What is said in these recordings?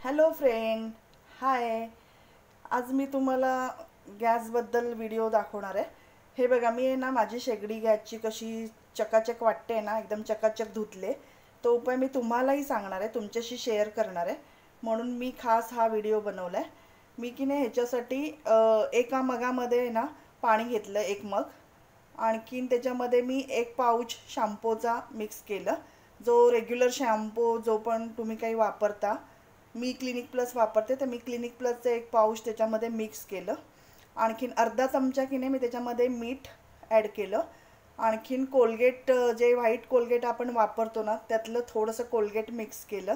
Hello friend, हाय. आज मी तुम्हाला गॅसबद्दल video दाखवणार आहे. हे बघा, मी आहे ना माझी शेगडी गॅसची कशी चकाचक वाटते ना, एकदम चकाचक धुतले. तो उपाय मी तुम्हालाही सांगणार आहे, तुमच्याशी शेअर करणार आहे, म्हणून मी खास हा व्हिडिओ बनवला आहे. मी की नाही ह्याच्यासाठी एका मगामध्ये आहे ना पाणी घेतलं, एक मग. आणखीन त्याच्यामध्ये मी एक पाऊच शॅम्पूचा मिक्स केलं. जो रेग्युलर शॅम्पू जो पण तुम्ही काही वापरता, मी क्लिनिक प्लस वापरते, तर मी क्लिनिक प्लसचं एक पाऊच त्याच्यामध्ये मिक्स केलं. आणखीन अर्धा चमचा की नाही मी त्याच्यामध्ये मीठ ॲड केलं. आणखीन कोलगेट, जे व्हाईट कोलगेट आपण वापरतो ना, त्यातलं थोडंसं कोलगेट मिक्स केलं.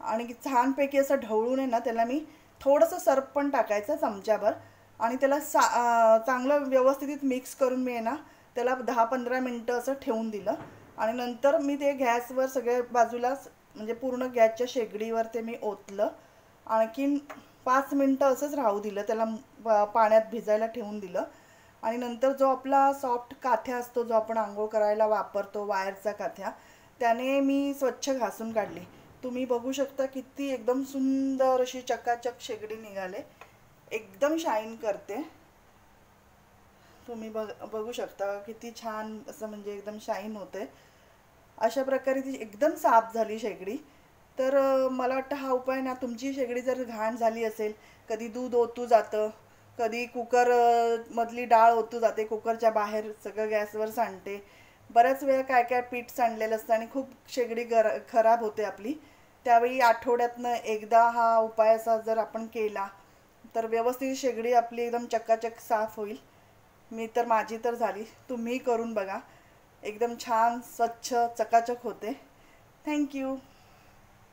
आणि छानपैकी असं ढवळून आहे ना, त्याला मी थोडंसं सर्फ पण टाकायचं चमच्याभर. आणि त्याला चांगलं व्यवस्थित मिक्स करून मी आहे ना त्याला 10-15 मिनटं असं ठेवून दिलं. आणि नंतर मी ते गॅसवर सगळ्या बाजूला, म्हणजे पूर्ण गॅसच्या शेगडीवर ते मी ओतलं. आणखीन 5 मिनटं असंच राहू दिलं, त्याला पाण्यात भिजायला ठेवून दिलं. आणि नंतर जो आपला सॉफ्ट काथ्या असतो, जो आपण आंघोळ करायला वापरतो, वायरचा काथ्या, त्याने मी स्वच्छ घासून काढली. तुम्ही बघू शकता किती एकदम सुंदर अशी चकाचक शेगडी निघाले, एकदम शाईन करते. तुम्ही बघू शकता किती छान असं, म्हणजे एकदम शाईन होते. अशा प्रकारे ती एकदम साफ झाली शेगडी. तर मला वाटतं हा उपाय ना, तुमची शेगडी जर घाण झाली असेल, कधी दूध ओतू जातं, कधी कुकर मधली डाळ ओतू जाते, कुकरच्या बाहेर सगळं गॅसवर सांडते, बऱ्याच वेळा काय काय पीठ सांडलेलं असतं आणि खूप शेगडी खराब होते आपली. त्यावेळी आठवड्यातनं एकदा हा उपाय असा जर आपण केला, तर व्यवस्थित शेगडी आपली एकदम चकाचक साफ होईल. माझी तर झाली, तुम्ही करून बघा, एकदम छान स्वच्छ चकाचक होते. थँक्यू.